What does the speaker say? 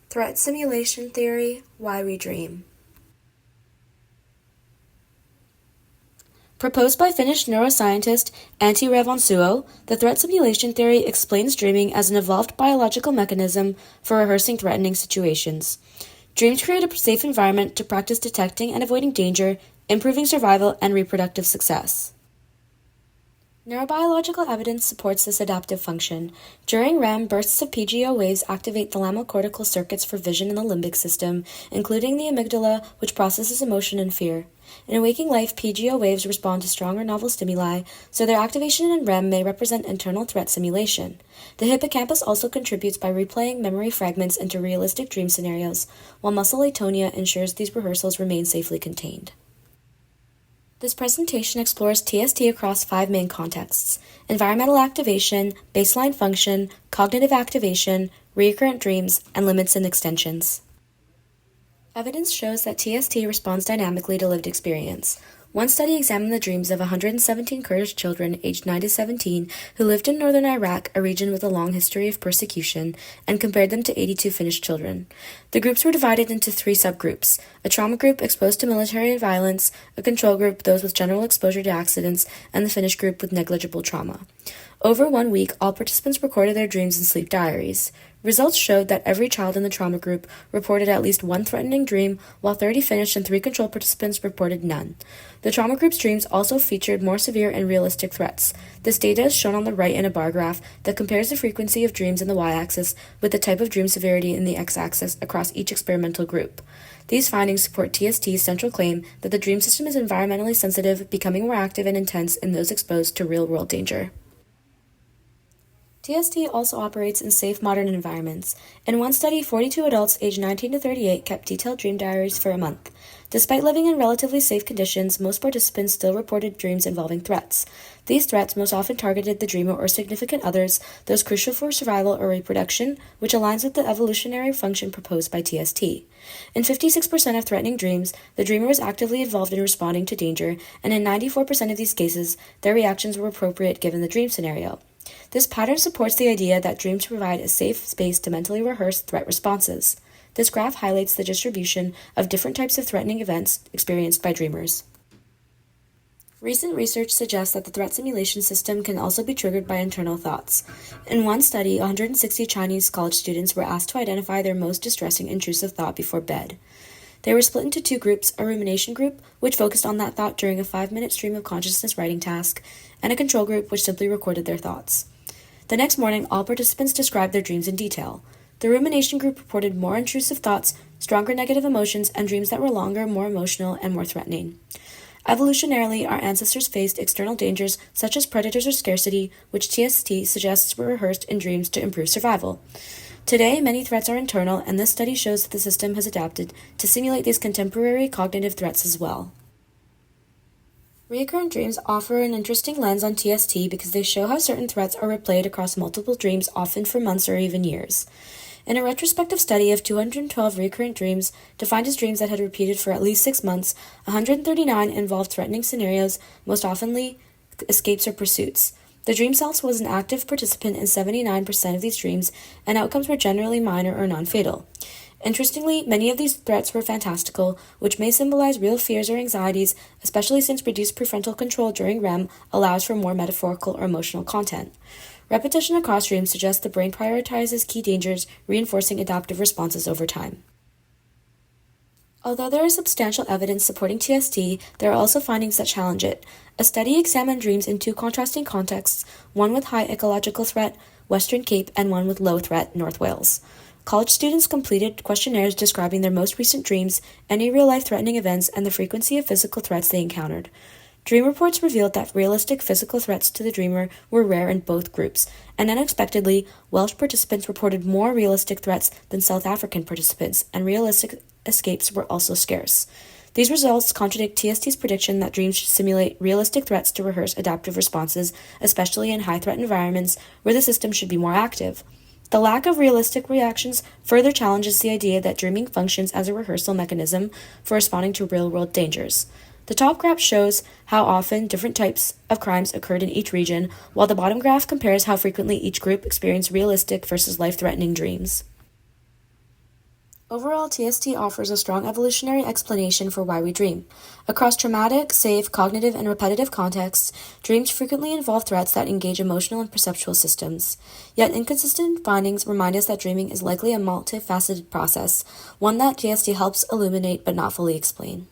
Threat simulation theory, why we dream. Proposed by Finnish neuroscientist Antti Revonsuo, the threat simulation theory explains dreaming as an evolved biological mechanism for rehearsing threatening situations. Dreams create a safe environment to practice detecting and avoiding danger, improving survival and reproductive success. Neurobiological evidence supports this adaptive function. During REM, bursts of PGO waves activate thalamocortical circuits for vision in the limbic system, including the amygdala, which processes emotion and fear. In waking life, PGO waves respond to strong or novel stimuli, so their activation in REM may represent internal threat simulation. The hippocampus also contributes by replaying memory fragments into realistic dream scenarios, while muscle atonia ensures these rehearsals remain safely contained. This presentation explores TST across 5 main contexts: environmental activation, baseline function, cognitive activation, recurrent dreams, and limits and extensions. Evidence shows that TST responds dynamically to lived experience. One study examined the dreams of 117 Kurdish children aged 9 to 17 who lived in northern Iraq, a region with a long history of persecution, and compared them to 82 Finnish children. The groups were divided into 3 subgroups: a trauma group exposed to military violence, a control group, those with general exposure to accidents, and the Finnish group with negligible trauma. Over 1 week, all participants recorded their dreams in sleep diaries. Results showed that every child in the trauma group reported at least 1 threatening dream, while 30 Finnish and 3 control participants reported none. The trauma group's dreams also featured more severe and realistic threats. This data is shown on the right in a bar graph that compares the frequency of dreams in the y-axis with the type of dream severity in the x-axis across each experimental group. These findings support TST's central claim that the dream system is environmentally sensitive, becoming more active and intense in those exposed to real-world danger. TST also operates in safe modern environments. In one study, 42 adults aged 19 to 38 kept detailed dream diaries for a month. Despite living in relatively safe conditions, most participants still reported dreams involving threats. These threats most often targeted the dreamer or significant others, those crucial for survival or reproduction, which aligns with the evolutionary function proposed by TST. In 56% of threatening dreams, the dreamer was actively involved in responding to danger, and in 94% of these cases, their reactions were appropriate given the dream scenario. This pattern supports the idea that dreams provide a safe space to mentally rehearse threat responses. This graph highlights the distribution of different types of threatening events experienced by dreamers. Recent research suggests that the threat simulation system can also be triggered by internal thoughts. In one study, 160 Chinese college students were asked to identify their most distressing intrusive thought before bed. They were split into 2 groups: a rumination group, which focused on that thought during a 5-minute stream of consciousness writing task, and a control group, which simply recorded their thoughts. The next morning, all participants described their dreams in detail. The rumination group reported more intrusive thoughts, stronger negative emotions, and dreams that were longer, more emotional, and more threatening. Evolutionarily, our ancestors faced external dangers such as predators or scarcity, which TST suggests were rehearsed in dreams to improve survival. Today, many threats are internal, and this study shows that the system has adapted to simulate these contemporary cognitive threats as well. Recurrent dreams offer an interesting lens on TST because they show how certain threats are replayed across multiple dreams, often for months or even years. In a retrospective study of 212 recurrent dreams, defined as dreams that had repeated for at least 6 months, 139 involved threatening scenarios, most oftenly escapes or pursuits. The dream self was an active participant in 79% of these dreams, and outcomes were generally minor or non-fatal. Interestingly, many of these threats were fantastical, which may symbolize real fears or anxieties, especially since reduced prefrontal control during REM allows for more metaphorical or emotional content. Repetition across dreams suggests the brain prioritizes key dangers, reinforcing adaptive responses over time. Although there is substantial evidence supporting TST, there are also findings that challenge it. A study examined dreams in 2 contrasting contexts, one with high ecological threat, Western Cape, and one with low threat, North Wales. College students completed questionnaires describing their most recent dreams, any real-life threatening events, and the frequency of physical threats they encountered. Dream reports revealed that realistic physical threats to the dreamer were rare in both groups, and unexpectedly, Welsh participants reported more realistic threats than South African participants, and realistic escapes were also scarce. These results contradict TST's prediction that dreams should simulate realistic threats to rehearse adaptive responses, especially in high-threat environments where the system should be more active. The lack of realistic reactions further challenges the idea that dreaming functions as a rehearsal mechanism for responding to real-world dangers. The top graph shows how often different types of crimes occurred in each region, while the bottom graph compares how frequently each group experienced realistic versus life-threatening dreams. Overall, TST offers a strong evolutionary explanation for why we dream. Across traumatic, safe, cognitive, and repetitive contexts, dreams frequently involve threats that engage emotional and perceptual systems. Yet inconsistent findings remind us that dreaming is likely a multifaceted process, one that TST helps illuminate but not fully explain.